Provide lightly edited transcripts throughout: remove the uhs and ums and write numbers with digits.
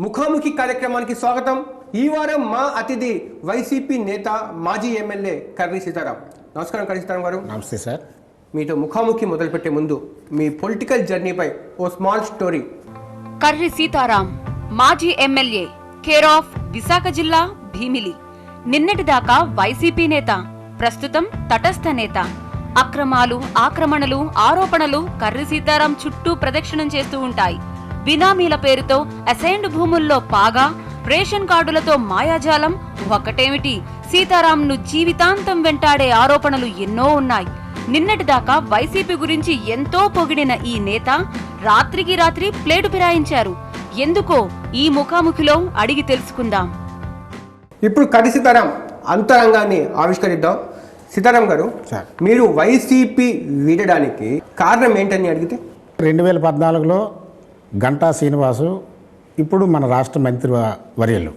ముఖాముఖి కార్యక్రమానికి స్వాగతం. ఈ వారం మా అతిథి వైసీపీ నేత మాజీ ఎమ్మెల్యే కర్రీ సీతారాం. నమస్కారం కర్రీ సీతారాం గారు. నమస్తే సార్. మీతో ముఖాముఖి మొదలుపెట్టే ముందు మీ పొలిటికల్ జర్నీపై ఓ స్మాల్ స్టోరీ. కర్రీ సీతారాం మాజీ ఎమ్మెల్యే, కేర్ ఆఫ్ విశాఖ జిల్లా భీమిలి. నిన్నటిదాకా వైసీపీ నేత, ప్రస్తుతం తటస్థ నేత. అక్రమాలు, ఆక్రమణలు, ఆరోపణలు కర్రీ సీతారాం చుట్టూ ప్రదక్షిణం చేస్తూ ఉంటాయి. బినామీల పేరుతో అసైన్డ్ భూముల్లో పాగా, రేషన్ కార్డులతో మాయాజాలం. ఒక్కటేమిటి, సీతారాంను జీవితాంతం వెంటాడే ఆరోపణలు ఎన్నో ఉన్నాయి. నిన్నటిదాకా వైసీపీ గురించి ఎంతో పొగిడిన ఈ నేత రాత్రికి రాత్రి ప్లేటు ఫిరాయించారు. ఎందుకో ఈ ముఖాముఖిలో అడిగి తెలుసుకుందాం. ఇప్పుడు కర్రీ సీతారాం అంతరంగాన్ని ఆవిష్కరిద్దాం. సీతారాం గారు, మీరు వైసీపీ వీడడానికి కారణం ఏంటని అడిగితే, 2014లో గంటా శ్రీనివాసు ఇప్పుడు మన రాష్ట్ర మంత్రి వర్యులు.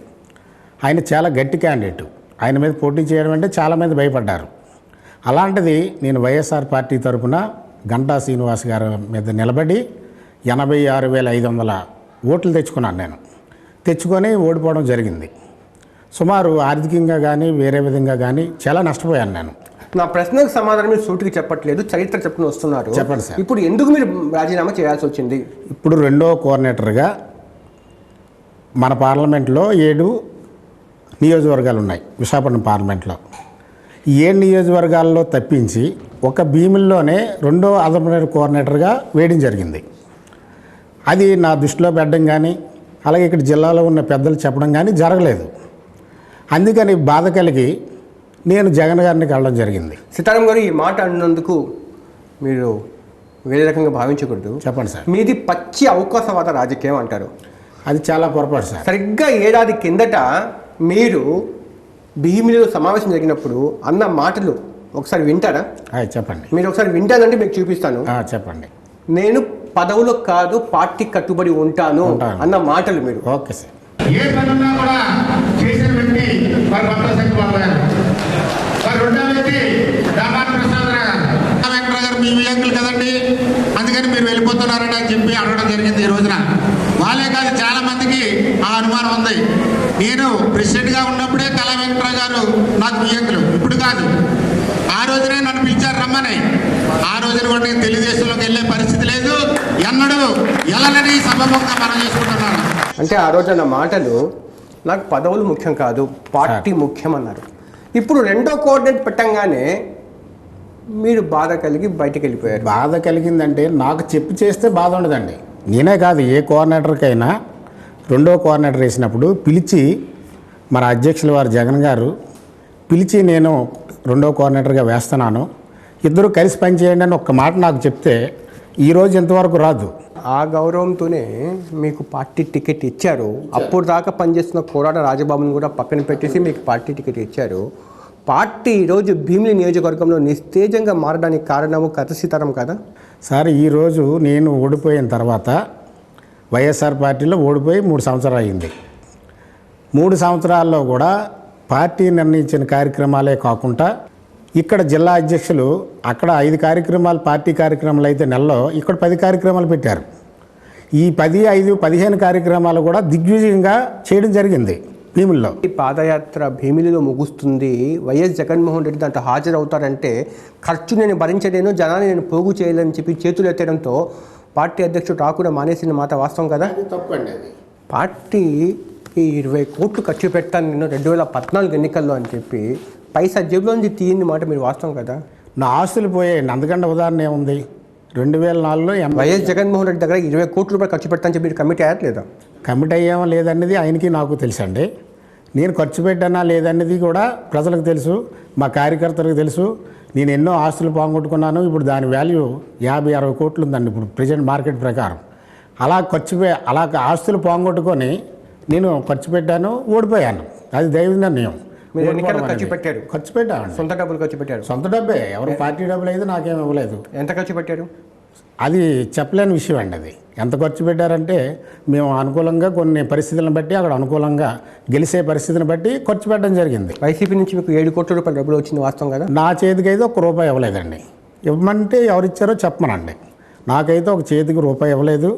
ఆయన చాలా గట్టి క్యాండిడేట్. ఆయన మీద పోటీ చేయడం అంటే చాలామంది భయపడ్డారు. అలాంటిది నేను వైఎస్ఆర్ పార్టీ తరఫున గంటా శ్రీనివాస్ గారి మీద నిలబడి 86,500 ఓట్లు తెచ్చుకున్నాను. నేను తెచ్చుకొని ఓడిపోవడం జరిగింది. సుమారు ఆర్థికంగా కానీ వేరే విధంగా కానీ చాలా నష్టపోయాను నేను. నా ప్రశ్నకు సమాధానం మీరు సూటికి చెప్పట్లేదు, చరిత్ర చెప్పుకుని వస్తున్నారు. చెప్పండి సార్. ఇప్పుడు ఎందుకు మీరు రాజీనామా చేయాల్సి వచ్చింది? ఇప్పుడు రెండో కోఆర్డినేటర్గా మన పార్లమెంట్లో 7 నియోజకవర్గాలు ఉన్నాయి. విశాఖపట్నం పార్లమెంట్లో ఈ 7 నియోజకవర్గాల్లో తప్పించి ఒక భీముల్లోనే రెండో అదనపు కోఆర్డినేటర్గా వేయడం జరిగింది. అది నా దృష్టిలో పెట్టడం కానీ, అలాగే ఇక్కడ జిల్లాలో ఉన్న పెద్దలు చెప్పడం కానీ జరగలేదు. అందుకని బాధ కలిగి నేను జగన్ గారిని కలవడం జరిగింది. సీతారాం గారు, ఈ మాట అన్నందుకు మీరు వేరే రకంగా భావించకూడదు. చెప్పండి సార్. మీది పచ్చి అవకాశవాద రాజకీయం అంటారు. అది చాలా పొరపాటు సార్. సరిగ్గా ఏడాది కిందట మీరు భీమిలిలో సమావేశం జరిగినప్పుడు అన్న మాటలు ఒకసారి వింటారా? చెప్పండి. మీరు ఒకసారి వింటానంటే మీకు చూపిస్తాను. చెప్పండి. నేను పదవులు కాదు, పార్టీ కట్టుబడి ఉంటాను అన్న మాటలు మీరు. Okay sir. ఏ పనున్నా కూడా చేసిన వ్యక్తి వారు భర్త శక్తి బాబు గారు. వారు రెండో వ్యక్తి దామాన ప్రసాద్ వెంకటరావు గారు. మీ విలేకరులు కదండి, అందుకని మీరు వెళ్ళిపోతున్నారని అని చెప్పి అడగడం జరిగింది ఈ రోజున. వాళ్ళే కాదు, చాలా మందికి ఆ అనుమానం ఉంది. నేను ప్రెసిడెంట్గా ఉన్నప్పుడే కళా వెంకటరావు గారు నాకు విలేకరులు, ఇప్పుడు కాదు. ఆ రోజునే నన్ను పిలిచారు రమ్మని. ఆ రోజున కూడా నేను తెలుగుదేశంలోకి వెళ్ళే పరిస్థితి లేదు, ఎన్నడూ ఎలానని సభముఖంగా మనం చేసుకుంటున్నాను. అంటే ఆ రోజు అన్న మాటలు, నాకు పదవులు ముఖ్యం కాదు, పార్టీ ముఖ్యం అన్నారు. ఇప్పుడు రెండో కోఆర్డినేట్ పెట్టంగానే మీరు బాధ కలిగి బయటకు వెళ్ళిపోయారు. బాధ కలిగిందంటే నాకు చెప్పి చేస్తే బాధ ఉండదండి. నేనే కాదు, ఏ కోఆర్డినేటర్కైనా రెండో కోఆర్డినేటర్ వేసినప్పుడు పిలిచి, మన అధ్యక్షుల వారు జగన్ గారు పిలిచి నేను రెండో కోఆర్డినేటర్గా వేస్తున్నాను, ఇద్దరు కలిసి పనిచేయండి అని ఒక్క మాట నాకు చెప్తే ఈరోజు ఇంతవరకు రాదు. ఆ గౌరవంతోనే మీకు పార్టీ టికెట్ ఇచ్చారు. అప్పుడు దాకా పనిచేస్తున్న కోరాడ రాజబాబుని కూడా పక్కన పెట్టేసి మీకు పార్టీ టికెట్ ఇచ్చారు. పార్టీ ఈరోజు భీమిలి నియోజకవర్గంలో నిస్తేజంగా మారడానికి కారణము కర్రీ సీతారాం కదా సార్? ఈరోజు నేను ఓడిపోయిన తర్వాత వైఎస్ఆర్ పార్టీలో ఓడిపోయి 3 సంవత్సరాలు అయింది. 3 సంవత్సరాల్లో కూడా పార్టీ నిర్ణయించిన కార్యక్రమాలే కాకుండా ఇక్కడ జిల్లా అధ్యక్షులు అక్కడ 5 కార్యక్రమాలు, పార్టీ కార్యక్రమాలు అయితే నెలలో ఇక్కడ 10 కార్యక్రమాలు పెట్టారు. ఈ 10, 5, 15 కార్యక్రమాలు కూడా దిగ్విజయంగా చేయడం జరిగింది భీమిలిలో. ఈ పాదయాత్ర భీమిలిలో ముగుస్తుంది. వైఎస్ జగన్మోహన్ రెడ్డి దాంట్లో హాజరవుతారంటే ఖర్చు నేను భరించలేను, జనాన్ని నేను పోగు చేయాలని చెప్పి చేతులు ఎత్తడంతో పార్టీ అధ్యక్షుడు రాకుండా మానేసిన మాట వాస్తవం కదా? తప్పండి. పార్టీ 20 కోట్లు ఖర్చు పెట్టాను నేను 2014 ఎన్నికల్లో అని చెప్పి పైసా జేబులో నుంచి తీయని మాట మీరు వాస్తవం కదా? నా ఆస్తులు పోయాయి. అందుకంటే ఉదాహరణ ఏముంది, 2004లో వైఎస్ జగన్మోహన్ రెడ్డి దగ్గర 20 కోట్ల రూపాయలు ఖర్చు పెట్టాలని చెప్పి మీరు కమిటీ అయ్యట్లేదా? కమిట్ అయ్యామో లేదన్నది ఆయనకి నాకు తెలుసండి. నేను ఖర్చు పెట్టానా లేదన్నది కూడా ప్రజలకు తెలుసు, మా కార్యకర్తలకు తెలుసు. నేను ఎన్నో ఆస్తులు పోగొట్టుకున్నాను. ఇప్పుడు దాని వాల్యూ 50-60 కోట్లు ఉందండి ఇప్పుడు ప్రజెంట్ మార్కెట్ ప్రకారం. అలా ఆస్తులు పోగొట్టుకొని నేను ఖర్చు పెట్టాను, ఓడిపోయాను. అది దైవ నిర్ణయం. మీరు ఎన్నికల్లో ఖర్చు పెట్టారు? ఖర్చు పెట్టాను. సొంత డబ్బులు ఖర్చు పెట్టారు? సొంత డబ్బే. ఎవరు పార్టీ డబ్బులు అయితే నాకేం ఇవ్వలేదు. ఎంత ఖర్చు పెట్టారు? అది చెప్పలేని విషయం అండి. అది ఎంత ఖర్చు పెట్టారంటే మేము అనుకూలంగా కొన్ని పరిస్థితులను బట్టి అక్కడ అనుకూలంగా గెలిచే పరిస్థితిని బట్టి ఖర్చు పెట్టడం జరిగింది. వైసీపీ నుంచి మీకు 7 కోట్ల రూపాయలు డబ్బులు వచ్చింది వాస్తవం కదా? నా చేతికి అయితే ₹1 ఇవ్వలేదండి. ఇవ్వమంటే ఎవరిచ్చారో చెప్పమనండి. నాకైతే ఒక చేతికి రూపాయి ఇవ్వలేదు.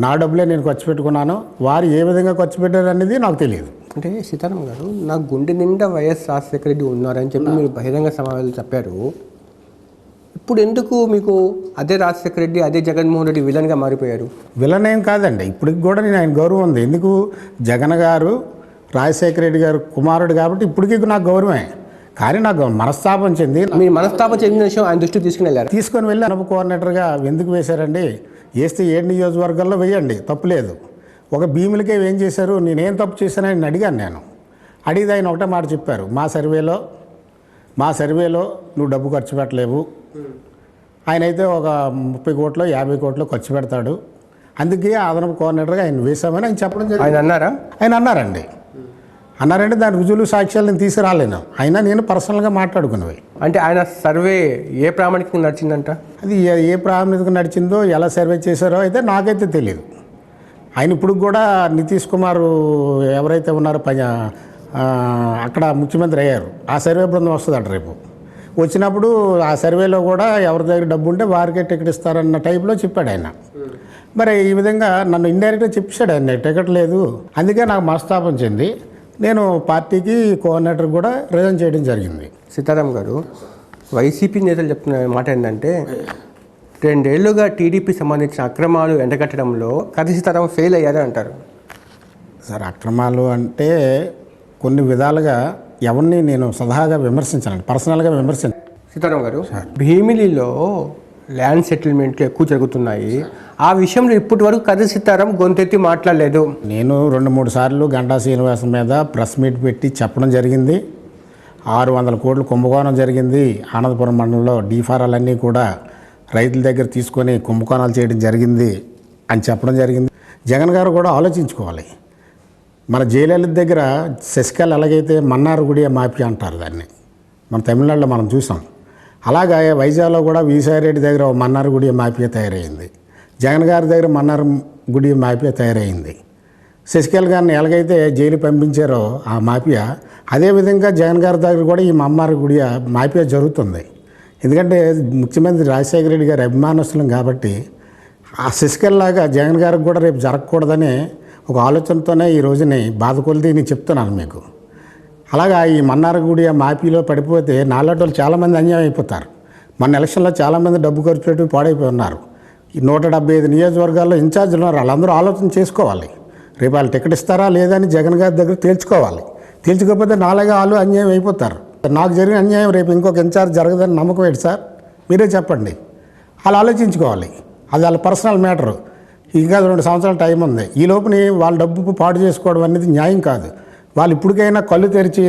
నా డబ్బులే నేను ఖర్చు పెట్టుకున్నాను. వారు ఏ విధంగా ఖర్చు పెట్టారు అనేది నాకు తెలియదు. అంటే సీతారాం గారు, నా గుండె నిండా వైఎస్ రాజశేఖర రెడ్డి ఉన్నారని చెప్పి మీరు బహిరంగ సమావేశాలు చెప్పారు. ఇప్పుడు ఎందుకు మీకు అదే రాజశేఖర రెడ్డి, అదే జగన్మోహన్ రెడ్డి విలన్గా మారిపోయారు? విలన్ ఏం కాదండి, ఇప్పటికి కూడా నేను ఆయన గౌరవం ఉంది. ఎందుకు, జగన్ గారు రాజశేఖర రెడ్డి గారు కుమారుడు కాబట్టి ఇప్పటికీ నాకు గౌరవమే. కానీ నాకు మనస్తాపం చెంది, మీరు మనస్తాపం చెందిన విషయం ఆయన దృష్టికి తీసుకొని వెళ్ళి అనప కోఆర్డినేటర్గా ఎందుకు వేశారండి? వేస్తే 7 నియోజకవర్గాల్లో వేయండి, తప్పులేదు. ఒక భీములకే ఏం చేశారు, నేనేం తప్పు చేశానని అడిగాను. నేను అడిగితే ఆయన ఒకటే మాట చెప్పారు, మా సర్వేలో నువ్వు డబ్బు ఖర్చు పెట్టలేవు. ఆయన అయితే ఒక 30 కోట్లు 50 కోట్లు ఖర్చు పెడతాడు, అందుకే అదనపు కోఆర్డినేటర్గా ఆయన వేశామని ఆయన చెప్పడం జరిగింది. ఆయన అన్నారండి. దాని రుజువులు సాక్ష్యాలు నేను తీసుకురాలేను. అయినా నేను పర్సనల్గా మాట్లాడుకున్నవి. అంటే ఆయన సర్వే ఏ ప్రామాణికంగా నడిచిందంట? అది ఏ ప్రామాణికంగా నడిచిందో, ఎలా సర్వే చేశారో అయితే నాకైతే తెలియదు. ఆయన ఇప్పుడు కూడా నితీష్ కుమార్ ఎవరైతే ఉన్నారో అక్కడ ముఖ్యమంత్రి అయ్యారు, ఆ సర్వే బృందం వస్తుందట రేపు. వచ్చినప్పుడు ఆ సర్వేలో కూడా ఎవరి దగ్గర డబ్బు ఉంటే వారికే టికెట్ ఇస్తారన్న టైప్లో చెప్పాడు ఆయన. మరి ఈ విధంగా నన్ను ఇండైరెక్ట్గా చెప్పాడు ఆయన, టికెట్ లేదు. అందుకే నాకు మనస్తాపం చెంది నేను పార్టీకి కోఆర్డినేటర్ కూడా రిజైన్ చేయడం జరిగింది. సీతారాం గారు, వైసీపీ నేతలు చెప్తున్న మాట ఏంటంటే 2 ఏళ్లుగా టీడీపీ సంబంధించిన అక్రమాలు ఎండగట్టడంలో సీతారాం ఫెయిల్ అయ్యారని అంటారు. సార్, అక్రమాలు అంటే కొన్ని విధాలుగా ఎవరిని నేను సదాగా విమర్శించాను, పర్సనల్గా విమర్శించాను. సీతారాం గారు, భీమిలిలో ల్యాండ్ సెటిల్మెంట్లు ఎక్కువ జరుగుతున్నాయి. ఆ విషయంలో ఇప్పటి వరకు సీతారాం గొంతెత్తి మాట్లాడలేదు. నేను 2-3 సార్లు గంటా శ్రీనివాసం మీద ప్రెస్ మీట్ పెట్టి చెప్పడం జరిగింది. 600 కోట్లు కుంభకోణం జరిగింది. ఆనందపురం మండలంలో డీఫారాలన్నీ కూడా రైతుల దగ్గర తీసుకొని కుంభకోణాలు చేయడం జరిగింది అని చెప్పడం జరిగింది. జగన్ గారు కూడా ఆలోచించుకోవాలి. మన జయలలిత దగ్గర శశికళ ఎలాగైతే మన్నారగుడి మాఫియా అంటారు దాన్ని, మన తమిళనాడులో మనం చూసాం. అలాగే వైజాగ్లో కూడా వీసారెడ్డి దగ్గర మన్నారగుడి మాఫియా తయారైంది. జగన్ గారి దగ్గర మన్నారగుడి మాఫియా తయారైంది. శశికళ గారిని ఎలాగైతే జైలు పంపించారో ఆ మాఫియా, అదేవిధంగా జగన్ గారి దగ్గర కూడా ఈ మన్నారగుడి మాఫియా జరుగుతుంది. ఎందుకంటే ముఖ్యమంత్రి రాజశేఖర రెడ్డి గారి అభిమానస్తులం కాబట్టి ఆ శశికళలాగా జగన్ గారికి కూడా రేపు జరగకూడదనే ఒక ఆలోచనతోనే ఈ రోజుని బాధ కొలిది నేను చెప్తున్నాను మీకు. అలాగా ఈ మన్నారగుడి మాఫీలో పడిపోతే నాలాటోళ్ళు చాలామంది అన్యాయం అయిపోతారు. మన ఎలక్షన్లో చాలామంది డబ్బు ఖర్చు పెట్టి పాడైపోయి ఉన్నారు. ఈ 175 నియోజకవర్గాల్లో ఇన్ఛార్జీలు ఉన్నారు. వాళ్ళందరూ ఆలోచన చేసుకోవాలి. రేపు వాళ్ళు టికెట్ ఇస్తారా లేదని జగన్ గారి దగ్గర తేల్చుకోవాలి. తేల్చుకోకపోతే నాలుగా వాళ్ళు అన్యాయం అయిపోతారు. నాకు జరిగిన అన్యాయం రేపు ఇంకొక ఇన్ఛార్జ్ జరగదని నమ్మకం ఏంటి సార్? మీరే చెప్పండి. వాళ్ళు ఆలోచించుకోవాలి. అది వాళ్ళ పర్సనల్ మ్యాటరు. ఇంకా 2 సంవత్సరాల టైం ఉంది. ఈ లోపుని వాళ్ళ డబ్బు పాడు చేసుకోవడం అనేది న్యాయం కాదు. వాళ్ళు ఇప్పటికైనా కళ్ళు తెరిచి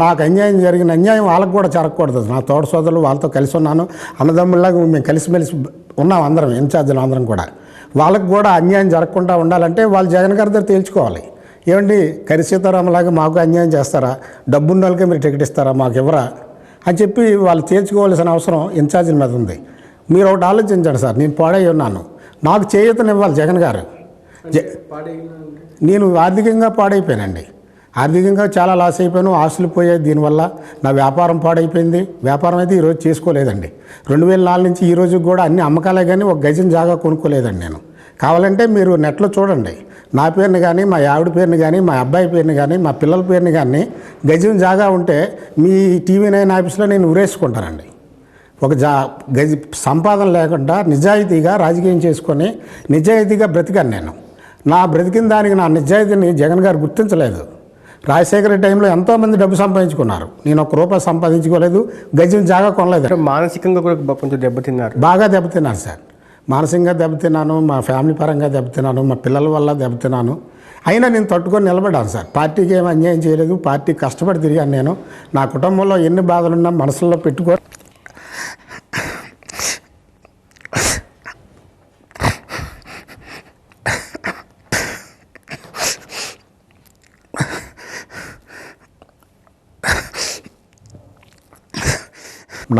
నాకు అన్యాయం జరిగిన అన్యాయం వాళ్ళకు కూడా జరగకూడదు. నా తోట సోదరులు వాళ్ళతో కలిసి ఉన్నాను, అన్నదమ్ముల్లాగా మేము కలిసిమెలిసి ఉన్నాం అందరం, ఇన్ఛార్జీలు అందరం కూడా. వాళ్ళకు కూడా అన్యాయం జరగకుండా ఉండాలంటే వాళ్ళు జగన్ గారి దగ్గర తేల్చుకోవాలి. ఏమండి, సీతారామలాగా మాకు అన్యాయం చేస్తారా? డబ్బున్న వాళ్ళకే మీరు టికెట్ ఇస్తారా, మాకు ఇవ్వరా అని చెప్పి వాళ్ళు తేల్చుకోవాల్సిన అవసరం ఇన్ఛార్జీల మీద ఉంది. మీరు ఒకటి ఆలోచించండి సార్, నేను పాడై ఉన్నాను, నాకు చేయూతనివ్వాలి జగన్ గారు. నేను ఆర్థికంగా పాడైపోయానండి. ఆర్థికంగా చాలా లాస్ అయిపోయాను. ఆస్తులు పోయాయి. దీనివల్ల నా వ్యాపారం పాడైపోయింది. వ్యాపారం అయితే ఈరోజు చేసుకోలేదండి. 2004 నుంచి ఈ రోజుకి కూడా అన్ని అమ్మకాలే, కానీ ఒక గజం జాగా కొనుక్కోలేదండి నేను. కావాలంటే మీరు నెట్లో చూడండి, నా పేరుని కానీ, మా ఆవిడ పేరుని కానీ, మా అబ్బాయి పేరుని కానీ, మా పిల్లల పేరుని కానీ గజం జాగా ఉంటే మీ TV9 ఆఫీస్లో నేను ఉరేసుకుంటానండి. ఒక గజ సంపాదన లేకుండా నిజాయితీగా రాజకీయం చేసుకొని నిజాయితీగా బ్రతికాను నేను. నా బ్రతికిన దానికి నా నిజాయితీని జగన్ గారు గుర్తించలేదు. రాజశేఖర టైంలో ఎంతోమంది డబ్బు సంపాదించుకున్నారు. నేను ₹1 సంపాదించుకోలేదు, గజం జాగా కొనలేదు. మానసికంగా కూడా కొంచెం దెబ్బతిన్నారు. బాగా దెబ్బతిన్నాను సార్. మానసికంగా దెబ్బతిన్నాను, మా ఫ్యామిలీ పరంగా దెబ్బతిన్నాను, మా పిల్లల వల్ల దెబ్బతిన్నాను. అయినా నేను తట్టుకొని నిలబడ్డాను సార్. పార్టీకి ఏమి అన్యాయం చేయలేదు. పార్టీ కష్టపడి తిరిగాను నేను. నా కుటుంబంలో ఎన్ని బాధలున్నా మనసులో పెట్టుకో.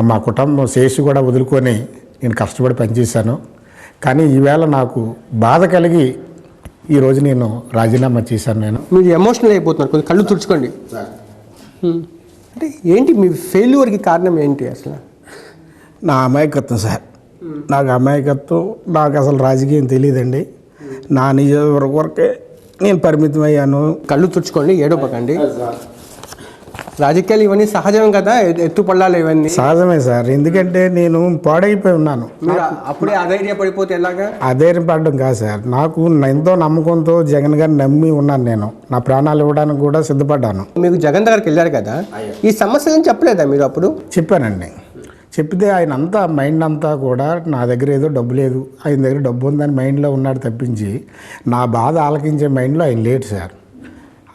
మా కుటుంబం శేషి కూడా వదులుకొని నేను కష్టపడి పనిచేశాను. కానీ ఈవేళ నాకు బాధ కలిగి ఈరోజు నేను రాజీనామా చేశాను. నేను మీరు ఎమోషనల్ అయిపోతున్నారు, కొంచెం కళ్ళు తుడుచుకోండి. అంటే ఏంటి మీ ఫెయిల్యూర్కి కారణం ఏంటి అసలు? నా అమాయకత్వం సార్. నాకు అమాయకత్వం, నాకు అసలు రాజకీయం తెలియదండి. నా నియోజకవర్గ వరకే నేను పరిమితం అయ్యాను. కళ్ళు తుడుచుకోండి, ఏడవకండి. రాజకీయాలు ఇవన్నీ సహజం కదా, ఎత్తుపల్లాలు ఇవన్నీ సహజమే సార్, ఎందుకంటే నేను పాడైపోయి ఉన్నాను. మీరు అప్పుడే అధైర్యపడిపోతే ఎలాగా? అధైర్యం పడడం కాదు సార్, నాకు ఎంతో నమ్మకంతో జగన్ గారిని నమ్మి ఉన్నాను. నేను నా ప్రాణాలు ఇవ్వడానికి కూడా సిద్ధపడ్డాను. మీకు జగన్ దగ్గరికి వెళ్ళారు కదా, ఈ సమస్యలను చెప్పలేదా మీరు అప్పుడు? చెప్పానండి. చెప్తే ఆయన అంతా మైండ్ అంతా కూడా నా దగ్గర ఏదో డబ్బు లేదు, ఆయన దగ్గర డబ్బు ఉందని మైండ్లో ఉన్నాడు తప్పించి నా బాధ ఆలకించే మైండ్లో ఆయన లేడు సార్.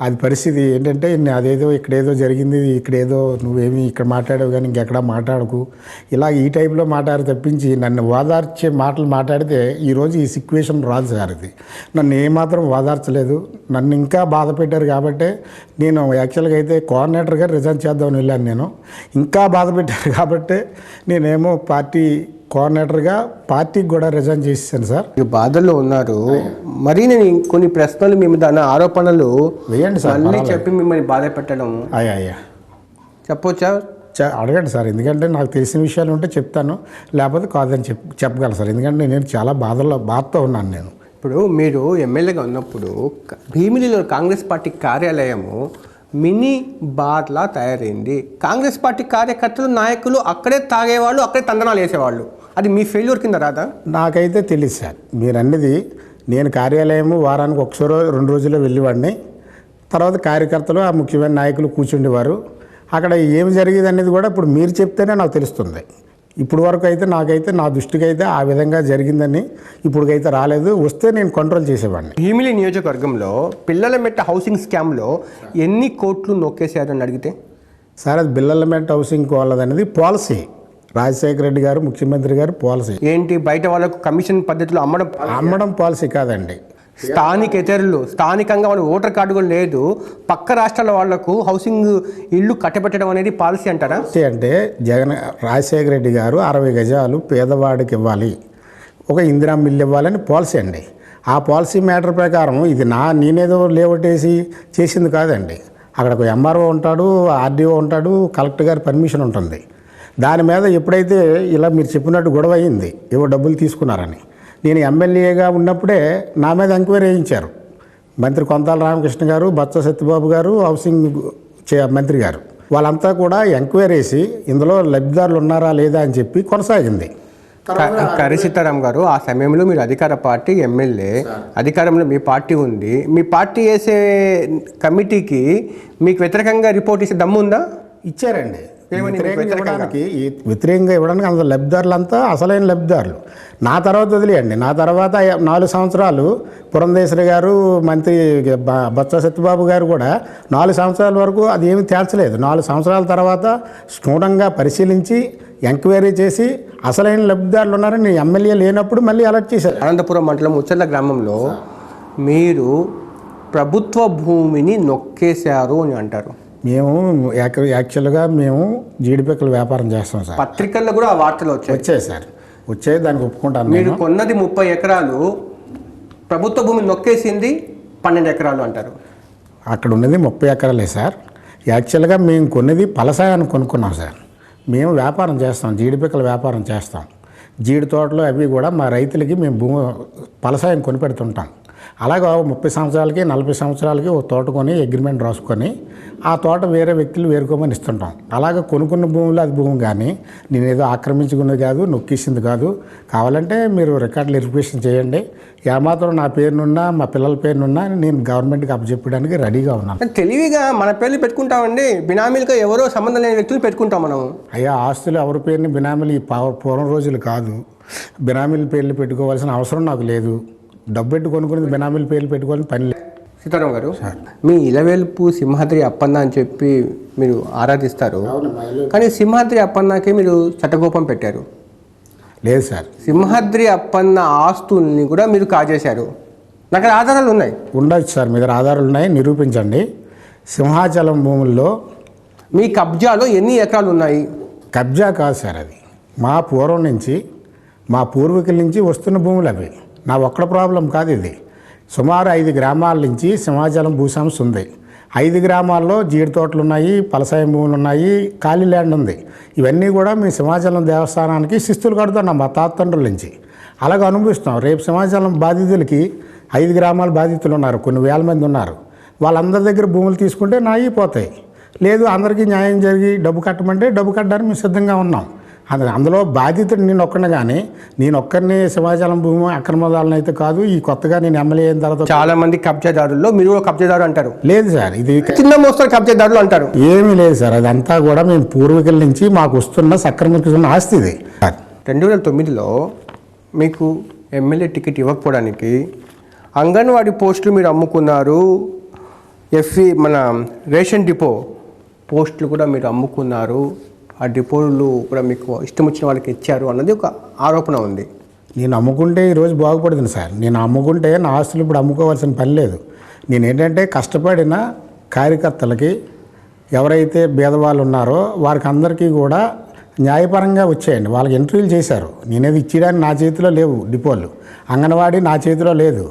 అది పరిస్థితి ఏంటంటే అదేదో ఇక్కడేదో జరిగింది, ఇక్కడేదో నువ్వేమి ఇక్కడ మాట్లాడావు కానీ ఇంకెక్కడ మాట్లాడకు, ఇలా ఈ టైప్లో మాట్లాడి తప్పించి నన్ను ఓదార్చే మాటలు మాట్లాడితే ఈరోజు ఈ సిచ్యువేషన్ రాదు సార్. ఇది నన్ను ఏమాత్రం ఓదార్చలేదు, నన్ను ఇంకా బాధ పెట్టారు. కాబట్టి నేను యాక్చువల్గా అయితే కోఆర్డినేటర్గా రిజైన్ చేద్దామని వెళ్ళాను. నేను ఇంకా బాధ పెట్టారు కాబట్టి నేనేమో పార్టీ కోఆర్డినేటర్గా పార్టీకి కూడా రిజైన్ చేసేసాను సార్. మీరు బాధల్లో ఉన్నారు, మరి నేను కొన్ని ప్రశ్నలు మేము దాని ఆరోపణలు వేయండి సార్, మళ్ళీ చెప్పి మిమ్మల్ని బాధ పెట్టడం అయ్యా చెప్పొచ్చా? అడగండి సార్, ఎందుకంటే నాకు తెలిసిన విషయాలు ఉంటే చెప్తాను, లేకపోతే కాదని చెప్పగలను సార్. ఎందుకంటే నేను చాలా బాధతో ఉన్నాను. నేను ఇప్పుడు మీరు ఎమ్మెల్యేగా ఉన్నప్పుడు భీమిలిలో కాంగ్రెస్ పార్టీ కార్యాలయము మినీ బార్లా తయారైంది. కాంగ్రెస్ పార్టీ కార్యకర్తలు నాయకులు అక్కడే తాగేవాళ్ళు, అక్కడే తందనాలు వేసేవాళ్ళు. అది మీ ఫెయిల్యూర్ కింద రాదా? నాకైతే తెలియదు సార్. మీరు అన్నది నేను కార్యాలయము వారానికి ఒకసారి 2 రోజుల్లో వెళ్ళేవాడిని. తర్వాత కార్యకర్తలు ఆ ముఖ్యమైన నాయకులు కూర్చుండేవారు. అక్కడ ఏమి జరిగేది అనేది కూడా ఇప్పుడు మీరు చెప్తేనే నాకు తెలుస్తుంది. ఇప్పుడు వరకు అయితే నాకైతే నా దృష్టికి అయితే ఆ విధంగా జరిగిందని ఇప్పుడుకైతే రాలేదు. వస్తే నేను కంట్రోల్ చేసేవాడిని. భీమిలి నియోజకవర్గంలో పిల్లల మెట్ట హౌసింగ్ స్కామ్లో ఎన్ని కోట్లు నొక్కేశారని అడిగితే సార్, అది బిల్లల మెట్ట హౌసింగ్ వాళ్ళదనేది పాలసీ, రాజశేఖర రెడ్డి గారు ముఖ్యమంత్రి గారు పాలసీ. ఏంటి, బయట వాళ్ళకు కమిషన్ పద్ధతిలో అమ్మడం పాలసీ కాదండి. స్థానికేతరులు, స్థానికంగా వాళ్ళ ఓటర్ కార్డు కూడా లేదు, పక్క రాష్ట్రాల వాళ్లకు హౌసింగ్ ఇల్లు కట్టబెట్టడం అనేది పాలసీ అంటారా? అంటే రాజశేఖర రెడ్డి గారు 60 గజాలు పేదవాడికి ఇవ్వాలి, ఒక ఇందిరా మిల్లు ఇవ్వాలని పాలసీ అండి. ఆ పాలసీ మ్యాటర్ ప్రకారం ఇది నేనేదో లేవటేసి చేసింది కాదండి. అక్కడ ఒక ఎంఆర్ఓ ఉంటాడు, ఆర్డీఓ ఉంటాడు, కలెక్టర్ గారి పర్మిషన్ ఉంటుంది. దాని మీద ఎప్పుడైతే ఇలా మీరు చెప్పినట్టు గొడవ అయింది, ఏవో డబ్బులు తీసుకున్నారని, నేను ఎమ్మెల్యేగా ఉన్నప్పుడే నా మీద ఎంక్వైరీ చేయించారు. మంత్రి కొంతాల రామకృష్ణ గారు, బొత్స సత్యబాబు గారు, హౌసింగ్ మంత్రి గారు, వాళ్ళంతా కూడా ఎంక్వైరీ చేసి ఇందులో లబ్ధిదారులు ఉన్నారా లేదా అని చెప్పి కొనసాగింది. కర్రి సీతారాం గారు, ఆ సమయంలో మీరు అధికార పార్టీ ఎమ్మెల్యే, అధికారంలో మీ పార్టీ ఉంది, మీ పార్టీ వేసే కమిటీకి మీకు వ్యతిరేకంగా రిపోర్ట్ ఇచ్చే దమ్ము ఉందా? ఇచ్చారండి. వ్యతిరేకంగా ఇవ్వడానికి అందులో లబ్ధిదారులంతా అసలైన లబ్ధిదారులు. నా తర్వాత వదిలేయండి, నా తర్వాత 4 సంవత్సరాలు పురంధేశ్వరి గారు, మంత్రి బొత్స సత్యబాబు గారు కూడా 4 సంవత్సరాల వరకు అది ఏమి తేల్చలేదు. 4 సంవత్సరాల తర్వాత క్షుణ్ణంగా పరిశీలించి ఎంక్వైరీ చేసి అసలైన లబ్ధిదారులు ఉన్నారని ఎమ్మెల్యే లేనప్పుడు మళ్ళీ అలర్ట్ చేశారు. అనంతపురం మండలం ఉచ్చర్ల గ్రామంలో మీరు ప్రభుత్వ భూమిని నొక్కేశారు అని అంటారు. మేము యాక్చువల్గా మేము జీడిపిక్కల వ్యాపారం చేస్తాం సార్. పత్రికల్లో కూడా ఆ వార్తలు వచ్చాయి సార్, వచ్చాయి, దానికి ఒప్పుకుంటాను. మీరు కొన్నది 30 ఎకరాలు, ప్రభుత్వ భూమి నొక్కేసింది 12 ఎకరాలు అంటారు. అక్కడ ఉన్నది 30 ఎకరాలే సార్. యాక్చువల్గా మేము కొన్నది పలసాయాన్ని కొనుక్కున్నాం సార్. మేము వ్యాపారం చేస్తాం, జీడిపిక్కల వ్యాపారం చేస్తాం. జీడి తోటలు అవి కూడా మా రైతులకి మేము పలసాయం కొనిపెడుతుంటాం. అలాగా 30 సంవత్సరాలకి 40 సంవత్సరాలకి ఒక తోట కొని అగ్రిమెంట్ రాసుకొని ఆ తోట వేరే వ్యక్తులు వేరుకోమని ఇస్తుంటాం. అలాగే కొనుక్కున్న భూములు అది భూమి కానీ నేను ఏదో ఆక్రమించుకున్నది కాదు, నొక్కేసింది కాదు. కావాలంటే మీరు రికార్డులు వెరిఫికేషన్ చేయండి. ఏమాత్రం నా పేరునున్నా మా పిల్లల పేరునున్నా నేను గవర్నమెంట్కి అప్పచెప్పడానికి రెడీగా ఉన్నాను. తెలివిగా మన పేర్లు పెట్టుకుంటామండి, బినామీలుగా ఎవరో సంబంధం లేని వ్యక్తులు పెట్టుకుంటాం మనం. అయ్యా, ఆస్తులు ఎవరి పేరుని బినామీలు ఈ పూర్వం రోజులు కాదు. బినామీల పేర్లు పెట్టుకోవాల్సిన అవసరం నాకు లేదు. డబ్బు పెట్టి కొనుక్కునేది బినామీల పేర్లు పెట్టుకోవాలని పని లేదు. సీతారాం గారు, మీ ఇలవేల్పు సింహాద్రి అప్పన్న అని చెప్పి మీరు ఆరాధిస్తారు, కానీ సింహాద్రి అప్పన్నకే మీరు చట్టకోపం పెట్టారు. లేదు సార్, సింహాద్రి అప్పన్న ఆస్తుల్ని కూడా మీరు కాజేశారు. నాకు ఆధారాలు ఉన్నాయి. ఉండొచ్చు సార్, మీ దగ్గర ఆధారాలు ఉన్నాయి, నిరూపించండి. సింహాచలం భూముల్లో మీ కబ్జాలో ఎన్ని ఎకరాలు ఉన్నాయి? కబ్జా కాదు సార్, అది మా పూర్వం నుంచి మా పూర్వీకుల నుంచి వస్తున్న భూములు అవి. నా ఒక్కడ ప్రాబ్లం కాదు ఇది. సుమారు 5 గ్రామాల నుంచి సింహాచలం భూస్వామ్స్ ఉంది. 5 గ్రామాల్లో జీడి తోటలు ఉన్నాయి, పలసాయం భూములు ఉన్నాయి, ఖాళీ ల్యాండ్ ఉంది. ఇవన్నీ కూడా మీ సింహాచలం దేవస్థానానికి శిస్తులు కడుతున్నాం మా తాతండ్రుల నుంచి. అలాగే అనుభవిస్తాం. రేపు సింహాచలం బాధితులకి 5 గ్రామాల బాధితులు ఉన్నారు, కొన్ని వేల మంది ఉన్నారు. వాళ్ళందరి దగ్గర భూములు తీసుకుంటే నాయి పోతాయి. లేదు అందరికీ న్యాయం జరిగి డబ్బు కట్టమంటే డబ్బు కట్టడానికి మేము సిద్ధంగా ఉన్నాం. అందులో బాధితుడు నేను ఒక్కనే, కానీ నేను ఒక్కరిని సింహాచలం భూమి అక్రమదారులను అయితే కాదు. ఈ కొత్తగా నేను ఎమ్మెల్యే అయిన తర్వాత చాలా మంది కబ్జాదారుల్లో మీరు కూడా కబ్జాదారు అంటారు. లేదు సార్, ఇది చిన్న మోస్తరు కబ్జాదారులు అంటారు. ఏమీ లేదు సార్, అదంతా కూడా మేము పూర్వీకుల నుంచి మాకు వస్తున్న సక్రమిస్తున్న ఆస్తి ఇది. 2009లో మీకు ఎమ్మెల్యే టికెట్ ఇవ్వకపోవడానికి అంగన్వాడీ పోస్టులు మీరు అమ్ముకున్నారు, మన రేషన్ డిపో పోస్టులు కూడా మీరు అమ్ముకున్నారు, ఆ డిపోలు కూడా మీకు ఇష్టం వచ్చిన వాళ్ళకి ఇచ్చారు అన్నది ఒక ఆరోపణ ఉంది. నేను అమ్ముకుంటే ఈరోజు బాగుపడుతుంది సార్. నేను అమ్ముకుంటే నా ఆస్తులు ఇప్పుడు అమ్ముకోవాల్సిన పని లేదు. నేనేంటంటే కష్టపడిన కార్యకర్తలకి ఎవరైతే భేదవాళ్ళు ఉన్నారో వారికి అందరికీ కూడా న్యాయపరంగా వచ్చేయండి. వాళ్ళకి ఇంటర్వ్యూలు చేశారు. నేనేది ఇచ్చేయడానికి నా చేతిలో లేవు డిపోలు, అంగన్వాడీ నా చేతిలో లేదు,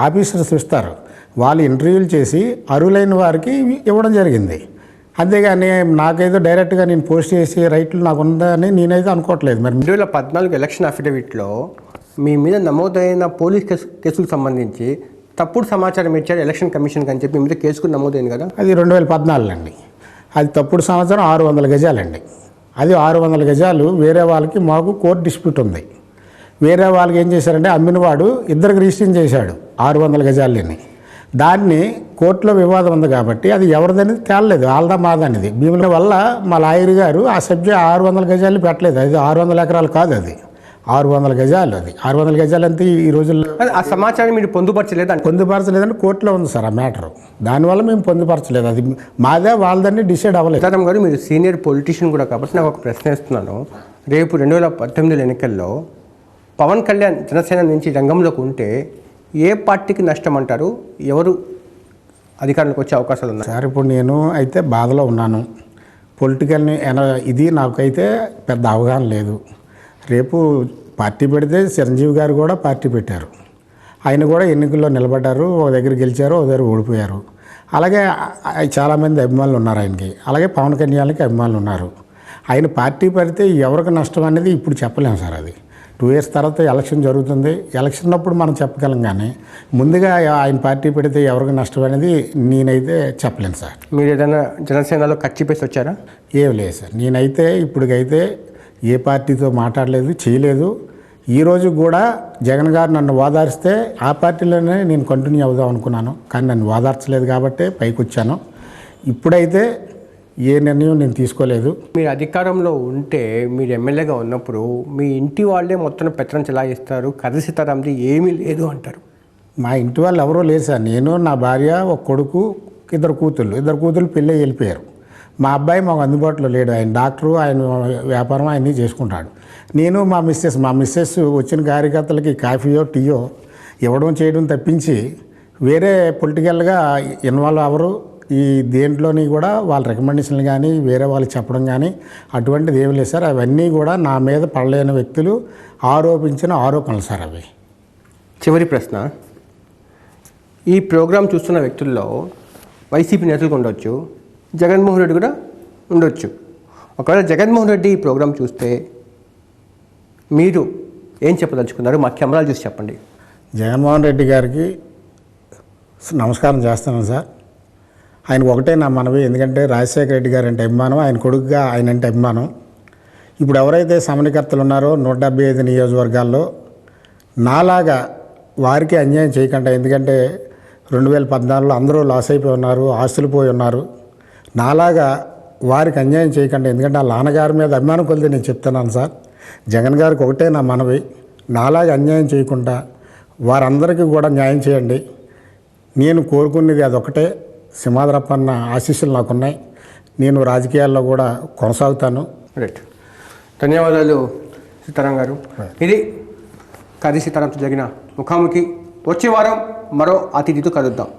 ఆఫీసర్స్ ఇస్తారు. వాళ్ళు ఇంటర్వ్యూలు చేసి అర్హులైన వారికి ఇవ్వడం జరిగింది. అంతేగాని నాకైతే డైరెక్ట్గా నేను పోస్ట్ చేసి రైట్లు నాకు ఉందని నేనైతే అనుకోవట్లేదు. మరి 2014 ఎలక్షన్ అఫిడవిట్లో మీ మీద నమోదైన పోలీస్ కేసులకు సంబంధించి తప్పుడు సమాచారం ఇచ్చారు ఎలక్షన్ కమిషన్కి అని చెప్పి మీ మీద కేసు కూడా నమోదైంది కదా. అది 2014 అండి. అది తప్పుడు సమాచారం. 600 గజాలండి. అది 600 గజాలు వేరే వాళ్ళకి మాకు కోర్టు డిస్ప్యూట్ ఉంది. వేరే వాళ్ళకి ఏం చేశారంటే అమ్మినవాడు ఇద్దరికి రిజిస్ట్రేషన్ చేశాడు 600 గజాలని. దాన్ని కోర్టులో వివాదం ఉంది కాబట్టి అది ఎవరిదనేది తేలలేదు, ఆల్దా మాదనేది. భీముల వల్ల మా లాయర్ గారు ఆ సబ్జెక్ట్ 600 గజాలు పెట్టలేదు. అది 600 ఎకరాలు కాదు, అది 600 గజాలు. అది 600 గజాలు అంతే ఈ రోజుల్లో. ఆ సమాచారం మీరు పొందుపరచలేదు? పొందుపరచలేదని కోర్టులో ఉంది సార్ ఆ మ్యాటర్. దానివల్ల మేము పొందుపరచలేదు. అది మాదే వాళ్ళదని డిసైడ్ అవ్వలేదు. సీతారాం గారు, మీరు సీనియర్ పొలిటీషియన్ కూడా కాబట్టి నాకు ఒక ప్రశ్న ఇస్తున్నాను. రేపు 2019 ఎన్నికల్లో పవన్ కళ్యాణ్ జనసేన నుంచి రంగంలోకి ఉంటే ఏ పార్టీకి నష్టం అంటారు? ఎవరు అధికారంలోకి వచ్చే అవకాశాలు ఉన్నాయి? సార్ ఇప్పుడు నేను అయితే బాధలో ఉన్నాను. పొలిటికల్ని ఇది నాకైతే పెద్ద అవగాహన లేదు. రేపు పార్టీ పెడితే చిరంజీవి గారు కూడా పార్టీ పెట్టారు. ఆయన కూడా ఎన్నికల్లో నిలబడ్డారు, ఒక దగ్గర గెలిచారు, ఒక దగ్గర ఓడిపోయారు. అలాగే చాలామంది అభిమానులు ఉన్నారు ఆయనకి. అలాగే పవన్ కళ్యాణ్కి అభిమానులు ఉన్నారు. ఆయన పార్టీ పెడితే ఎవరికి నష్టం అనేది ఇప్పుడు చెప్పలేము సార్. అది 2 years తర్వాత ఎలక్షన్ జరుగుతుంది. ఎలక్షన్ అప్పుడు మనం చెప్పగలం, కానీ ముందుగా ఆయన పార్టీ పెడితే ఎవరికి నష్టం అనేది నేనైతే చెప్పలేను సార్. మీరు ఏదైనా జనసేనలో కచ్చిపేసి వచ్చారా? ఏం లేదు సార్. నేనైతే ఇప్పటికైతే ఏ పార్టీతో మాట్లాడలేదు, చేయలేదు. ఈరోజు కూడా జగన్ గారు నన్ను ఓదార్స్తే ఆ పార్టీలోనే నేను కంటిన్యూ అవుదాం అనుకున్నాను, కానీ నన్ను ఓదార్చలేదు కాబట్టి పైకి వచ్చాను. ఇప్పుడైతే ఏ నిర్ణయం నేను తీసుకోలేదు. మీరు అధికారంలో ఉంటే, మీరు ఎమ్మెల్యేగా ఉన్నప్పుడు మీ ఇంటి వాళ్ళే మొత్తం పెత్తనం చెలాయిస్తారు, కర్రి సీతారాంది ఏమీ లేదు అంటారు. మా ఇంటి వాళ్ళు ఎవరో లేదు సార్. నేను, నా భార్య, ఒక కొడుకు, 2 కూతుళ్ళు పెళ్ళి వెళ్ళిపోయారు. మా అబ్బాయి మాకు అందుబాటులో లేడు. ఆయన డాక్టరు, ఆయన వ్యాపారం ఆయన్ని చేసుకుంటాడు. నేను మా మిస్సెస్ వచ్చిన కార్యకర్తలకి కాఫీయో టీయో ఇవ్వడం చేయడం తప్పించి వేరే పొలిటికల్గా ఇన్వాల్వ్ అవ్వరు. ఈ దేంట్లోని కూడా వాళ్ళ రికమెండేషన్లు కానీ వేరే వాళ్ళు చెప్పడం కానీ అటువంటిది ఏమి లేదు సార్. అవన్నీ కూడా నా మీద పడలేని వ్యక్తులు ఆరోపించిన ఆరోపణలు సార్ అవి. చివరి ప్రశ్న, ఈ ప్రోగ్రాం చూస్తున్న వ్యక్తుల్లో వైసీపీ నేతలు ఉండొచ్చు, జగన్మోహన్ రెడ్డి కూడా ఉండొచ్చు. ఒకవేళ జగన్మోహన్ రెడ్డి ఈ ప్రోగ్రాం చూస్తే మీరు ఏం చెప్పదలుచుకున్నారు? మా కెమెరాలు చూసి చెప్పండి. జగన్మోహన్ రెడ్డి గారికి నమస్కారం చేస్తున్నాను సార్. ఆయన ఒకటే నా మనవి, ఎందుకంటే రాజశేఖర రెడ్డి గారు అంటే అభిమానం, ఆయన కొడుకుగా ఆయన అంటే అభిమానం. ఇప్పుడు ఎవరైతే సమన్వయకర్తలు ఉన్నారో 175 నియోజకవర్గాల్లో నాలాగా వారికి అన్యాయం చేయకుండా, ఎందుకంటే 2014లో అందరూ లాస్ అయిపోయి ఉన్నారు, ఆస్తులు పోయి ఉన్నారు. నాలాగా వారికి అన్యాయం చేయకుండా, ఎందుకంటే ఆ నాన్నగారి మీద అభిమానం కొలితే నేను చెప్తున్నాను సార్. జగన్ గారికి ఒకటే నా మనవి, నాలాగా అన్యాయం చేయకుండా వారందరికీ కూడా న్యాయం చేయండి. నేను కోరుకునేది అదొకటే. సింహాద్రప్పన్న ఆశీస్సులు నాకున్నాయి. నేను రాజకీయాల్లో కూడా కొనసాగుతాను. రైట్, ధన్యవాదాలు సీతారాం గారు. ఇది కర్రి సీతారాంతో జరిగిన ముఖాముఖి. వచ్చే వారం మరో అతిథితో కలుద్దాం.